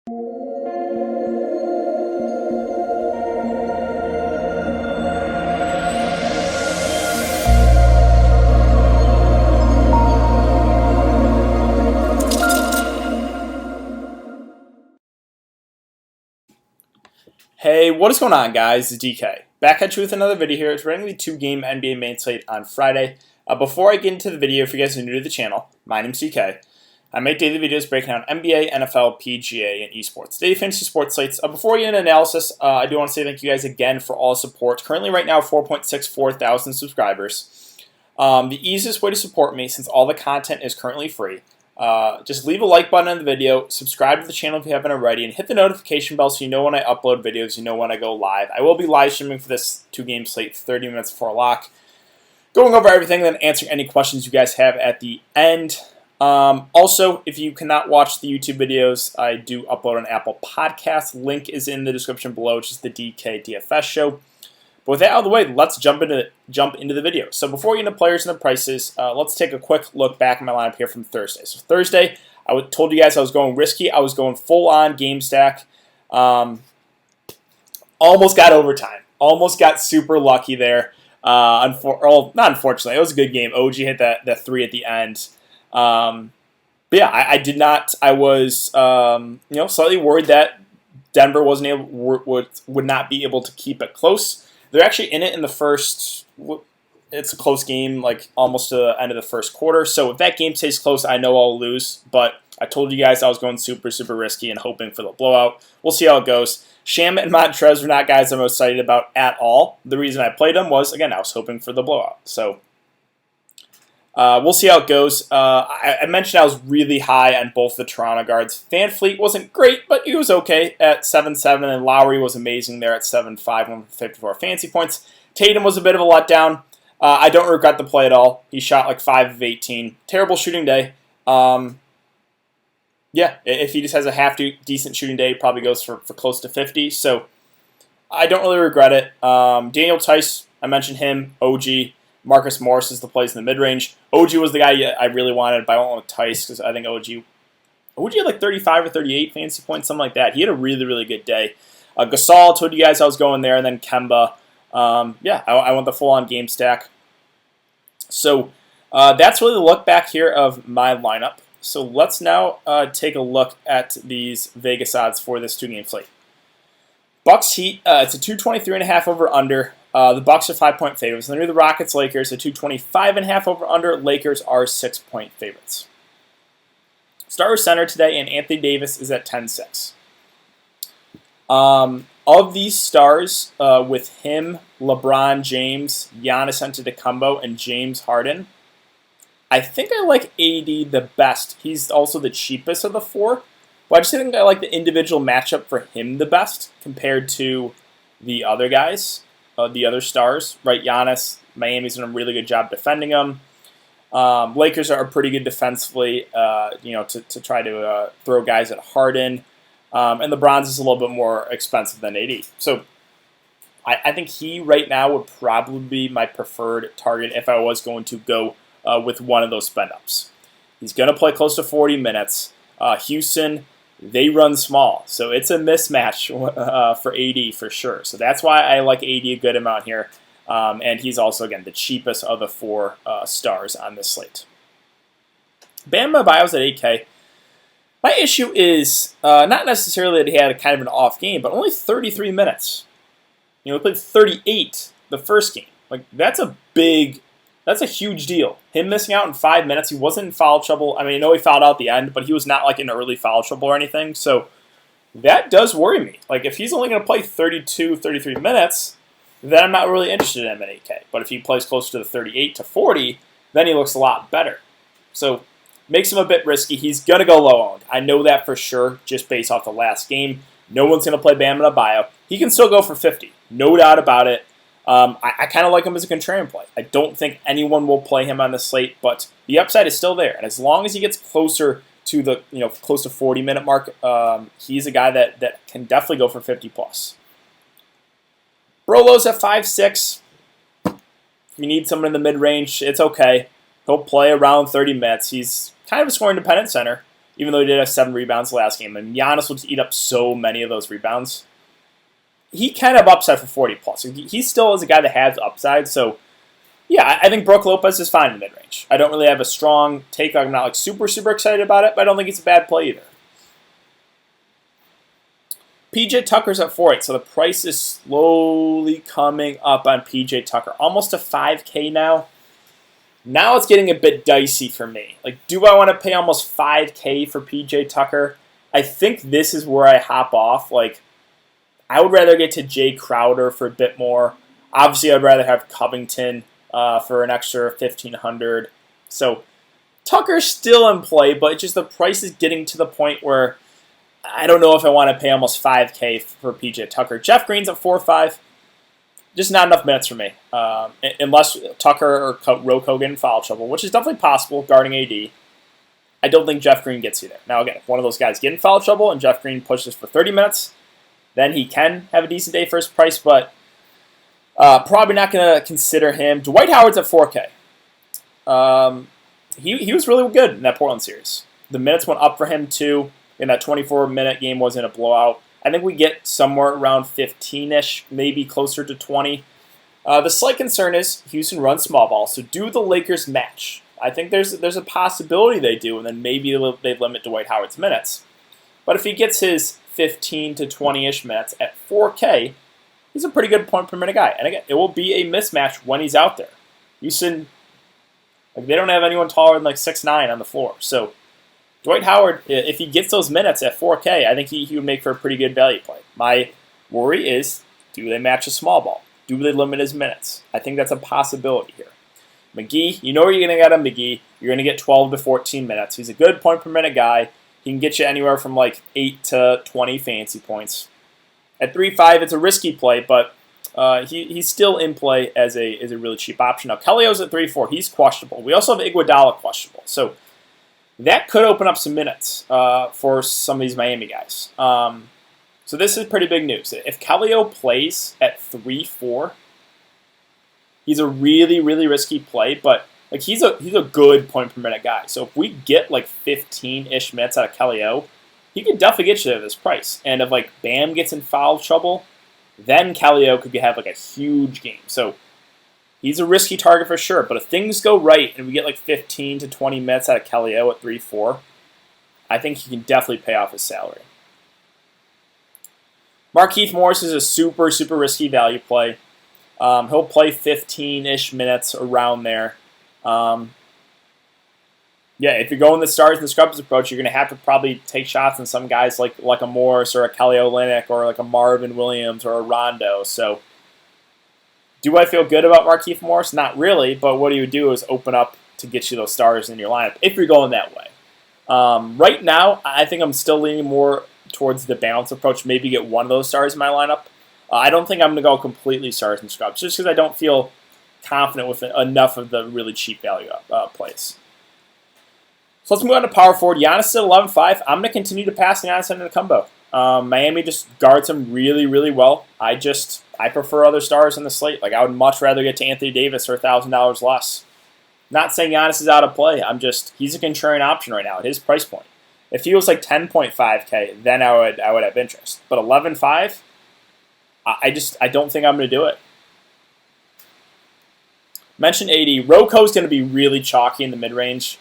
Hey, what is going on, guys? It's DK. Back at you with another video here. It's running the 2-game NBA main slate on Friday. Before I get into the video, if you guys are new to the channel, my name's DK. I make daily videos breaking down NBA, NFL, PGA, and esports. Daily fantasy sports slates. Before we get into analysis, I do want to say thank you guys again for all the support. Currently, right now, 4.64 thousand subscribers. The easiest way to support me, since all the content is currently free, just leave a like button on the video, subscribe to the channel if you haven't already, and hit the notification bell so you know when I upload videos, you know when I go live. I will be live streaming for this 2-game slate 30 minutes before lock, going over everything, then answering any questions you guys have at the end. Also, if you cannot watch the YouTube videos, I do upload an Apple Podcast. Link is in the description below, which is the DK DFS show. But with that out of the way, let's jump into the video. So before we get into players and the prices, let's take a quick look back at my lineup here from Thursday. So Thursday, I told you guys I was going risky. I was going full-on game stack. Almost got overtime. Almost got super lucky there. Not unfortunately. It was a good game. OG hit that 3 at the end. But yeah, I did not. I was slightly worried that Denver would not be able to keep it close. They're actually in it in the first. It's a close game, like almost to the end of the first quarter. So if that game stays close, I know I'll lose. But I told you guys I was going super, super risky and hoping for the blowout. We'll see how it goes. Sham and Montrez were not guys I'm excited about at all. The reason I played them was, again, I was hoping for the blowout. So we'll see how it goes. I mentioned I was really high on both the Toronto guards. VanVleet wasn't great, but he was okay at 7-7, and Lowry was amazing there at 7-5, 154 fantasy points. Tatum was a bit of a letdown. I don't regret the play at all. He shot like 5 of 18. Terrible shooting day. Yeah, if he just has a half-decent shooting day, he probably goes for close to 50. So I don't really regret it. Daniel Tice, I mentioned him, OG. Marcus Morris is the plays in the mid-range. OG was the guy I really wanted, but I went with Tice because I think OG had like 35 or 38 fantasy points, something like that. He had a really, really good day. Gasol, told you guys I was going there, and then Kemba. I went the full-on game stack. So that's really the look back here of my lineup. So let's now take a look at these Vegas odds for this 2-game slate. Bucks Heat, it's a 223.5 over/under. The Bucks are 5-point favorites. And then the Rockets Lakers, a 225.5 over/under. Lakers are 6-point favorites. Starter center today, and Anthony Davis is at 10-6. Of these stars, with him, LeBron James, Giannis Antetokounmpo, and James Harden, I think I like AD the best. He's also the cheapest of the 4. But I just think I like the individual matchup for him the best compared to the other guys, the other stars. Right, Giannis, Miami's done a really good job defending him. Lakers are pretty good defensively, to try to throw guys at Harden. And LeBron's is a little bit more expensive than AD. So I think he right now would probably be my preferred target if I was going to go with one of those spend-ups. He's going to play close to 40 minutes. Houston, they run small, so it's a mismatch for AD for sure. So that's why I like AD a good amount here. And he's also, again, the cheapest of the 4 stars on this slate. Bam Adebayo's at 8K. My issue is not necessarily that he had a kind of an off game, but only 33 minutes. He played 38 the first game. Like, that's a huge deal. Him missing out in 5 minutes, he wasn't in foul trouble. I mean, I know he fouled out at the end, but he was not like in early foul trouble or anything. So that does worry me. Like, if he's only going to play 32, 33 minutes, then I'm not really interested in him at 8K. But if he plays closer to the 38 to 40, then he looks a lot better. So makes him a bit risky. He's going to go low-owned. I know that for sure, just based off the last game. No one's going to play Bam Adebayo. He can still go for 50. No doubt about it. I kind of like him as a contrarian play. I don't think anyone will play him on the slate, but the upside is still there. And as long as he gets closer to the close to 40-minute mark, he's a guy that can definitely go for 50 plus. Brolo's at 5'6". If you need someone in the mid-range, it's okay. He'll play around 30 minutes. He's kind of a scoring-dependent center. even though he did have 7 rebounds last game. And Giannis will just eat up so many of those rebounds. He can have upside for 40 plus. He still is a guy that has upside. So, yeah, I think Brook Lopez is fine in the mid-range. I don't really have a strong take. I'm not like super excited about it, but I don't think it's a bad play either. PJ Tucker's at 4.8, so the price is slowly coming up on PJ Tucker. Almost to 5K now. Now it's getting a bit dicey for me. Like, do I want to pay almost 5K for PJ Tucker? I think this is where I hop off. Like, I would rather get to Jay Crowder for a bit more. Obviously, I'd rather have Covington for an extra $1,500. So, Tucker's still in play, but just the price is getting to the point where I don't know if I want to pay almost 5K for PJ Tucker. Jeff Green's at 4.5. Just not enough minutes for me. Unless Tucker or Rocco get in foul trouble, which is definitely possible guarding AD. I don't think Jeff Green gets you there. Now, again, if one of those guys get in foul trouble and Jeff Green pushes for 30 minutes, then he can have a decent day for his price, but probably not going to consider him. Dwight Howard's at 4K. He was really good in that Portland series. The minutes went up for him, too. In that 24-minute game wasn't a blowout. I think we get somewhere around 15-ish, maybe closer to 20. The slight concern is Houston runs small ball, so do the Lakers match? I think there's a possibility they do, and then maybe they limit Dwight Howard's minutes. But if he gets his 15 to 20-ish minutes at 4K, he's a pretty good point per minute guy. And again, it will be a mismatch when he's out there. Houston, they don't have anyone taller than 6'9" on the floor, so Dwight Howard, if he gets those minutes at 4K, I think he would make for a pretty good value play. My worry is, do they match a small ball? Do they limit his minutes? I think that's a possibility here. McGee, you know where you're going to get him, McGee. You're going to get 12 to 14 minutes. He's a good point per minute guy. He can get you anywhere from 8 to 20 fancy points. At 3.5, it's a risky play, but he's still in play as a really cheap option. Now, Kellyo's at 3.4. He's questionable. We also have Iguodala questionable. So that could open up some minutes for some of these Miami guys. So this is pretty big news. If Kellyo plays at 3.4, he's a really, really risky play, but he's a good point per minute guy. So if we get 15-ish minutes out of Kellyo, he could definitely get you at this price. And if Bam gets in foul trouble, then Kellyo could have a huge game. So he's a risky target for sure, but if things go right and we get 15 to 20 minutes out of Kellyo at 3.4, I think he can definitely pay off his salary. Markieff Morris is a super, super risky value play. He'll play 15-ish minutes around there. If you're going the stars and the scrubs approach, you're going to have to probably take shots on some guys like a Morris or a Kelly Olynyk or a Marvin Williams or a Rondo. So, do I feel good about Markieff Morris? Not really, but what he would do is open up to get you those stars in your lineup if you're going that way. Right now, I think I'm still leaning more towards the balance approach. Maybe get one of those stars in my lineup. I don't think I'm going to go completely stars and scrubs just because I don't feel confident with enough of the really cheap value plays. So let's move on to power forward. Giannis is at 11.5. I'm going to continue to pass Giannis Antetokounmpo. Miami just guards him really, really well. I prefer other stars in the slate. I would much rather get to Anthony Davis for $1,000 less. Not saying Giannis is out of play. He's a contrarian option right now at his price point. If he was 10.5K, then I would have interest. But 11.5, I don't think I'm going to do it. Mentioned AD. Rocco's going to be really chalky in the mid-range.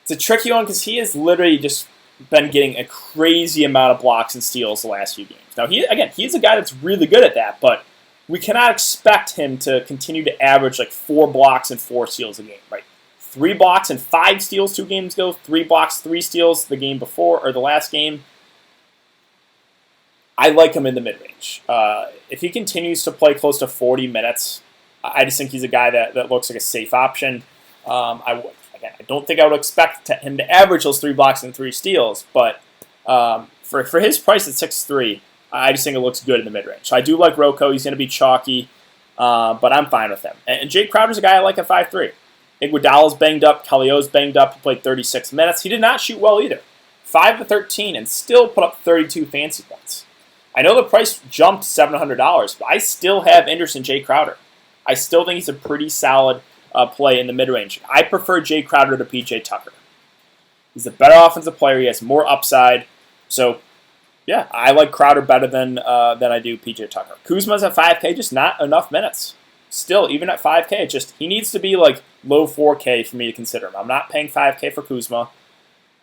It's a tricky one because he has literally just been getting a crazy amount of blocks and steals the last few games. Now, he's a guy that's really good at that, but we cannot expect him to continue to average 4 blocks and 4 steals a game, right? 3 blocks and 5 steals 2 games ago, 3 blocks, 3 steals the game before, or the last game. I like him in the mid-range. If he continues to play close to 40 minutes, I just think he's a guy that looks like a safe option. I don't think I would expect him to average those 3 blocks and 3 steals, but for his price at 6'3", I just think it looks good in the mid-range. So I do like Rocco. He's going to be chalky, but I'm fine with him. And Jake Crowder's a guy I like at 5'3". Iguodala's banged up. Kellyo's banged up. He played 36 minutes. He did not shoot well either. 5 to 13 and still put up 32 fancy points. I know the price jumped $700, but I still have interest in Jay Crowder. I still think he's a pretty solid play in the mid-range. I prefer Jay Crowder to PJ Tucker. He's a better offensive player. He has more upside. So, yeah, I like Crowder better than I do PJ Tucker. Kuzma's at 5K, just not enough minutes. Still, even at 5K, he needs to be like low 4K for me to consider him. I'm not paying 5K for Kuzma.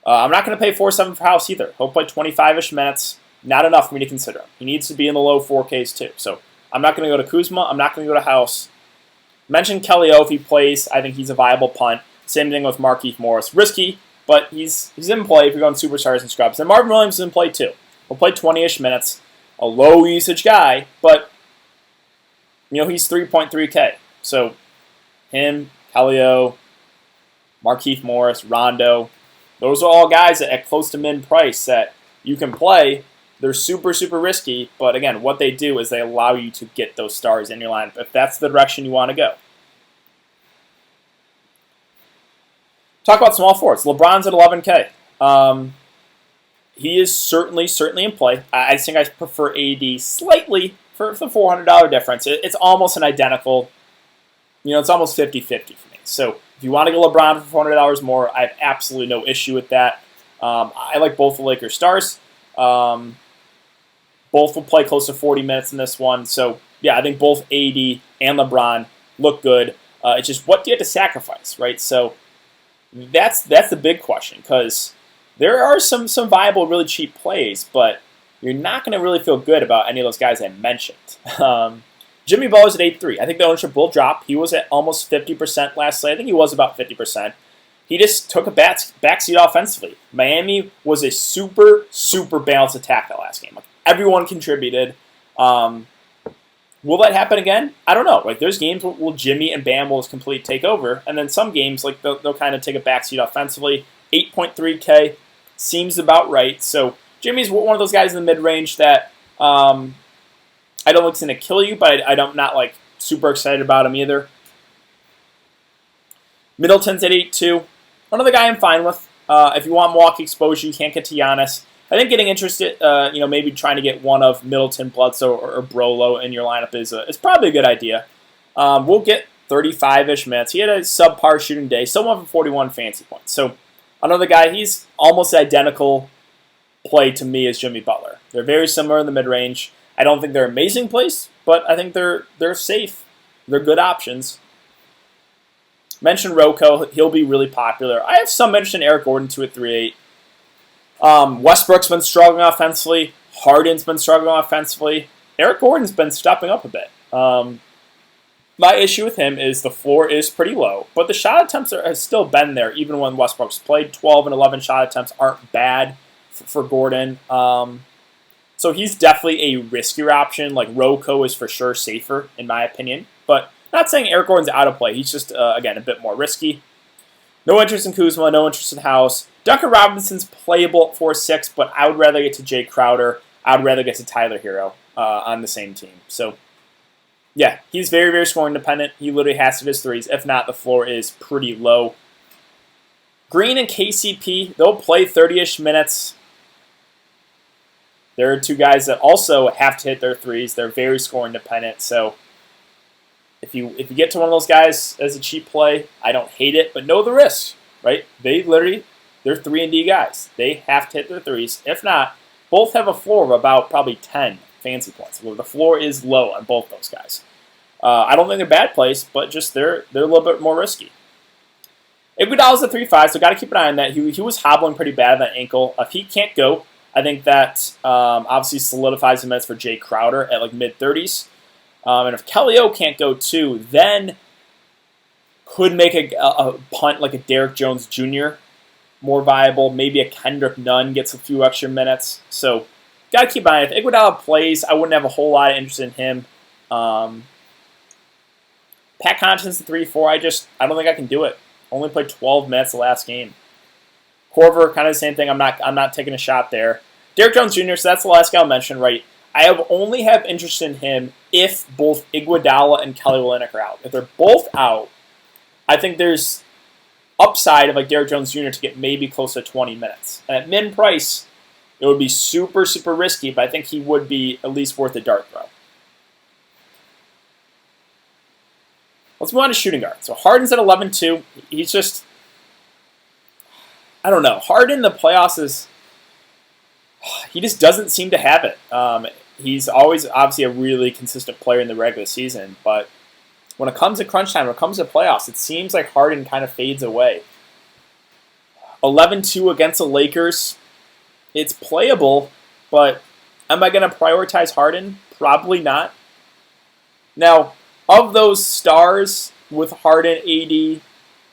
I'm not going to pay 4.7 for House either. He'll play 25-ish minutes. Not enough for me to consider him. He needs to be in the low 4Ks too. So I'm not going to go to Kuzma. I'm not going to go to House. Mentioned Kelly O if he plays. I think he's a viable punt. Same thing with Markieff Morris. Risky, but he's in play if you're going superstars and scrubs. And Marvin Williams is in play too. He'll play 20-ish minutes. A low usage guy, but he's 3.3K. So him, Kelly O, Markieff Morris, Rondo, those are all guys at close to min price that you can play. They're super, super risky, but again, what they do is they allow you to get those stars in your lineup if that's the direction you want to go. Talk about small forwards. LeBron's at 11K. He is certainly in play. I think I prefer AD slightly for the $400 difference. It's almost an identical, it's almost 50-50 for me. So if you want to go LeBron for $400 more, I have absolutely no issue with that. I like both the Lakers stars. Both will play close to 40 minutes in this one. So, yeah, I think both AD and LeBron look good. It's just what do you have to sacrifice, right? So that's the big question because there are some viable, really cheap plays, but you're not going to really feel good about any of those guys I mentioned. Jimmy Butler's at 8.3. I think the ownership will drop. He was at almost 50% last night. I think he was about 50%. He just took a backseat offensively. Miami was a super, super balanced attack that last game. Like everyone contributed. Will that happen again? I don't know. Like there's games where Jimmy and Bam will complete take over, and then some games like they'll kind of take a backseat offensively. 8.3K seems about right. So Jimmy's one of those guys in the mid range that I don't think it's going to kill you, but I'm not like super excited about him either. Middleton's at 8.2. Another guy I'm fine with. If you want Milwaukee exposure, you can't get to Giannis. I think getting interested, maybe trying to get one of Middleton, Bledsoe, or Brolo in your lineup is probably a good idea. We'll get 35-ish minutes. He had a subpar shooting day, still went for 41 fantasy points. So another guy, he's almost identical play to me as Jimmy Butler. They're very similar in the mid-range. I don't think they're amazing plays, but I think they're safe. They're good options. Mentioned Rocco. He'll be really popular. I have some interest in Eric Gordon, too, at 3.8. Westbrook's been struggling offensively. Harden's been struggling offensively. Eric Gordon's been stepping up a bit. My issue with him is the floor is pretty low, but the shot attempts have still been there, even when Westbrook's played. 12 and 11 shot attempts aren't bad for Gordon. So he's definitely a riskier option. Like Rocco is for sure safer, in my opinion. But not saying Eric Gordon's out of play. He's just, again, a bit more risky. No interest in Kuzma, no interest in House. Duncan Robinson's playable at 4.6, but I would rather get to Jay Crowder. I would rather get to Tyler Hero on the same team. So, yeah, he's very, very scoring dependent. He literally has to hit his threes. If not, the floor is pretty low. Green and KCP, they'll play 30-ish minutes. There are two guys that also have to hit their threes. They're very scoring dependent. So if you get to one of those guys as a cheap play, I don't hate it, but know the risk, right? They're 3-and-D guys. They have to hit their threes. If not, both have a floor of about probably 10 fancy points. Well, the floor is low on both those guys. I don't think they're bad plays, but just they're a little bit more risky. Iguodala's at 3.5, so got to keep an eye on that. He was hobbling pretty bad on that ankle. If he can't go, I think that obviously solidifies the minutes for Jay Crowder at like mid-30s. And if Kelly O can't go too, then could make a punt like a Derrick Jones Jr. more viable. Maybe a Kendrick Nunn gets a few extra minutes. So got to keep an eye on it. If Iguodala plays, I wouldn't have a whole lot of interest in him. Pat Connaughton's at 3.4. I don't think I can do it. Only played 12 minutes the last game. Corver, kind of the same thing. I'm not taking a shot there. Derrick Jones Jr., so that's the last guy I'll mention, right? I only have interest in him if both Iguodala and Kelly Olynyk are out. If they're both out, I think there's upside of like Derrick Jones Jr. to get maybe close to 20 minutes. And at min price, it would be super, super risky, but I think he would be at least worth a dart throw. Let's move on to shooting guard. So Harden's at 11.2. He's just... I don't know. Harden in the playoffs he just doesn't seem to have it. He's always obviously a really consistent player in the regular season, but when it comes to crunch time, when it comes to playoffs, it seems like Harden kind of fades away. 11-2 against the Lakers. It's playable, but am I going to prioritize Harden? Probably not. Now, of those stars with Harden, AD,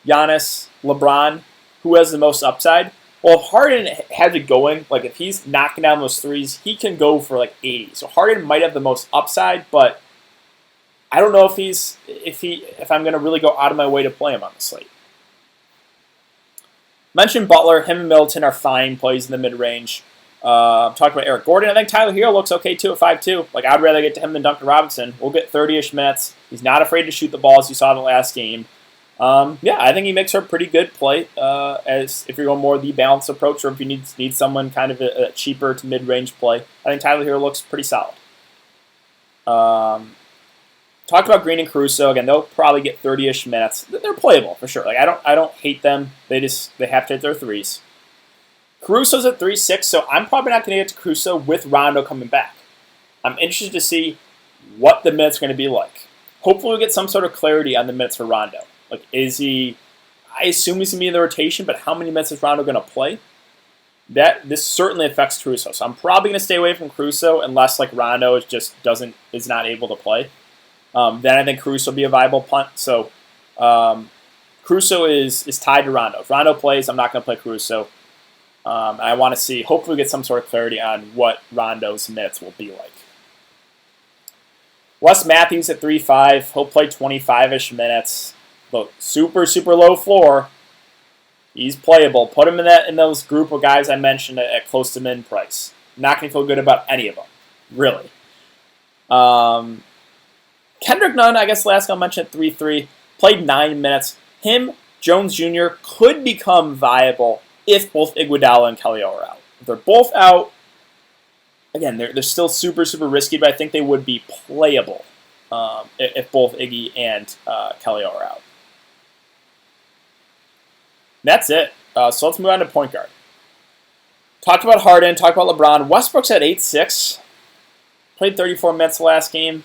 Giannis, LeBron, who has the most upside? Well, if Harden has it going, like if he's knocking down those threes, he can go for like 80. So Harden might have the most upside, but I don't know if I'm going to really go out of my way to play him on the slate. Mentioned Butler, him and Middleton are fine plays in the mid-range. Talked about Eric Gordon. I think Tyler Hero looks okay too at 5'2". Like I'd rather get to him than Duncan Robinson. We'll get 30-ish minutes. He's not afraid to shoot the ball, as you saw in the last game. Yeah, I think he makes her a pretty good play as if you're going more the balanced approach, or if you need someone kind of a cheaper to mid-range play. I think Tyler Hero looks pretty solid. Talked about Green and Caruso. Again, they'll probably get 30-ish minutes. They're playable for sure. Like I don't hate them. They have to hit their threes. Caruso's at 3-6, so I'm probably not going to get to Caruso with Rondo coming back. I'm interested to see what the minutes are going to be like. Hopefully we get some sort of clarity on the minutes for Rondo. Like, is he? I assume he's going to be in the rotation, but how many minutes is Rondo going to play? This certainly affects Caruso. So I'm probably going to stay away from Caruso unless like Rondo is not able to play. Then I think Caruso will be a viable punt. So Caruso is tied to Rondo. If Rondo plays, I'm not going to play Caruso. I want to see, hopefully we get some sort of clarity on what Rondo's minutes will be like. Wes Matthews at 3-5. He'll play 25-ish minutes. Look, super, super low floor. He's playable. Put him in those group of guys I mentioned at close to min price. Not going to feel good about any of them, really. Kendrick Nunn, I guess last guy I mentioned at 3-3. Played 9 minutes. Him, Jones Jr. could become viable if both Iguodala and Kelly are out. If they're both out, again, they're still super, super risky, but I think they would be playable if both Iggy and Kelly are out. That's it. So let's move on to point guard. Talked about Harden, talked about LeBron. Westbrook's at 8-6. Played 34 minutes last game.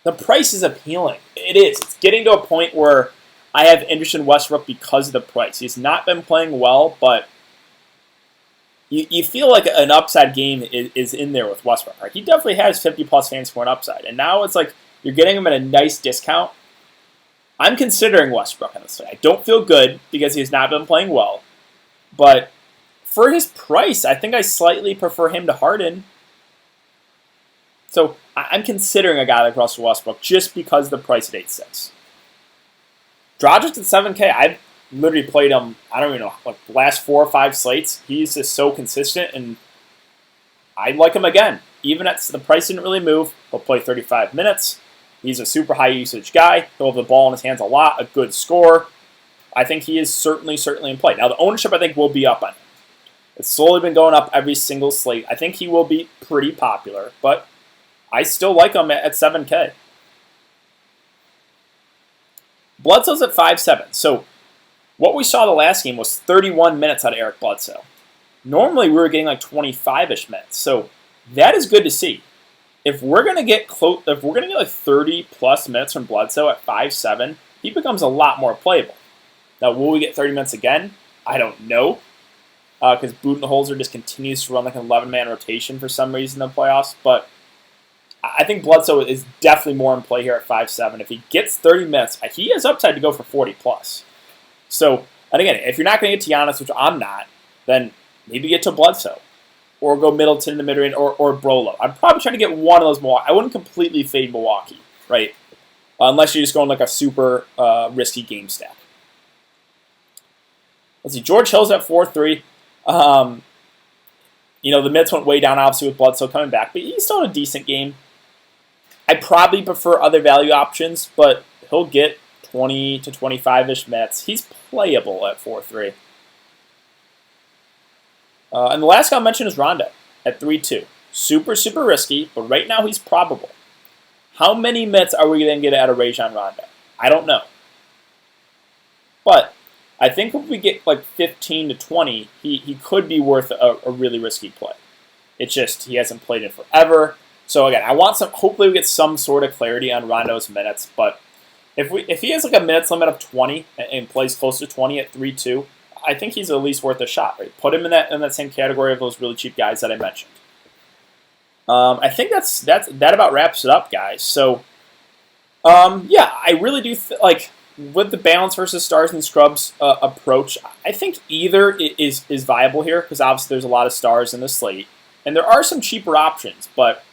The price is appealing. It is. It's getting to a point where I have interest in Westbrook because of the price. He's not been playing well, but you feel like an upside game is in there with Westbrook. Right? He definitely has 50-plus fans for an upside. And now it's like you're getting him at a nice discount. I'm considering Westbrook on this side. I don't feel good because he's not been playing well. But for his price, I think I slightly prefer him to Harden. So I'm considering a guy like Russell Westbrook just because of the price at 8-6. Dragic at 7K, I've literally played him, I don't even know, like the last 4 or 5 slates. He's just so consistent, and I like him again. Even at the price didn't really move. He'll play 35 minutes. He's a super high usage guy. He'll have the ball in his hands a lot, a good scorer. I think he is certainly in play. Now, the ownership, I think, will be up on him. It's slowly been going up every single slate. I think he will be pretty popular, but I still like him at 7K. Bledsoe's at 5-7. So what we saw the last game was 31 minutes out of Eric Bledsoe. Normally we were getting like 25-ish minutes. So that is good to see. If we're gonna get like 30-plus minutes from Bledsoe at 5-7, he becomes a lot more playable. Now, will we get 30 minutes again? I don't know. Because Budenholzer just continues to run like an 11-man rotation for some reason in the playoffs. But I think Bledsoe is definitely more in play here at 5-7. If he gets 30 minutes, he has upside to go for 40-plus. So, and again, if you're not going to get to Giannis, which I'm not, then maybe get to Bledsoe. Or go Middleton in the mid-range, or Brolo. I'm probably trying to get one of those Milwaukee. I wouldn't completely fade Milwaukee, right? Unless you're just going like a super risky game stack. Let's see, George Hill's at 4-3. The minutes went way down, obviously, with Bledsoe coming back, but he's still in a decent game. I probably prefer other value options, but he'll get 20 to 25-ish minutes. He's playable at 4-3. And the last guy I mentioned is Rondo at 3-2. Super, super risky, but right now he's probable. How many minutes are we going to get out of Rajon Rondo? I don't know. But I think if we get like 15 to 20, he could be worth a really risky play. It's just he hasn't played in forever. So again, I want some. Hopefully, we get some sort of clarity on Rondo's minutes. But if he has like a minutes limit of 20 and plays close to 20 at 3-2, I think he's at least worth a shot. Right? Put him in that same category of those really cheap guys that I mentioned. I think that about wraps it up, guys. So yeah, I really do like with the balance versus stars and scrubs approach. I think either is viable here because obviously there's a lot of stars in the slate, and there are some cheaper options, but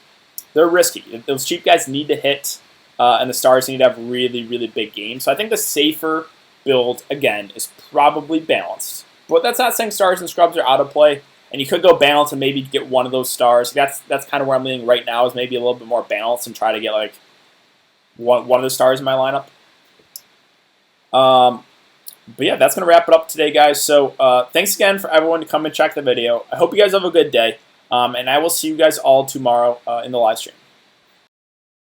they're risky. Those cheap guys need to hit, and the stars need to have really, really big games. So I think the safer build, again, is probably balanced. But that's not saying stars and scrubs are out of play, and you could go balance and maybe get one of those stars. That's kind of where I'm leaning right now, is maybe a little bit more balanced and try to get like one of the stars in my lineup. But yeah, that's going to wrap it up today, guys. So thanks again for everyone to come and check the video. I hope you guys have a good day. And I will see you guys all tomorrow in the live stream.